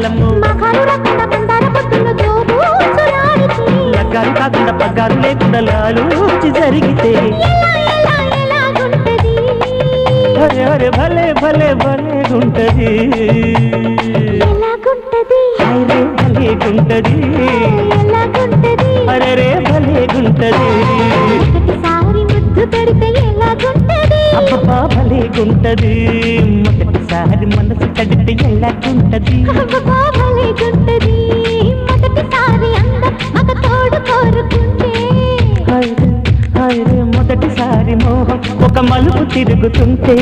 ఎండాకాలము లగ్గాలు కాకుండా పగ్గాలు లేకుండా లాలూచి జరిగితే అరే భలే భలే భలేగుంటది హైరే భలేగుంటది అరే రే భలేగుంటది అబ్బబ్బా భలేగుంటది మొదటిసారి మనసు తడితే ఎలాగుంటది హైరే మొదటిసారి మోహం ఒక మలుపు తిరుగుతుంటే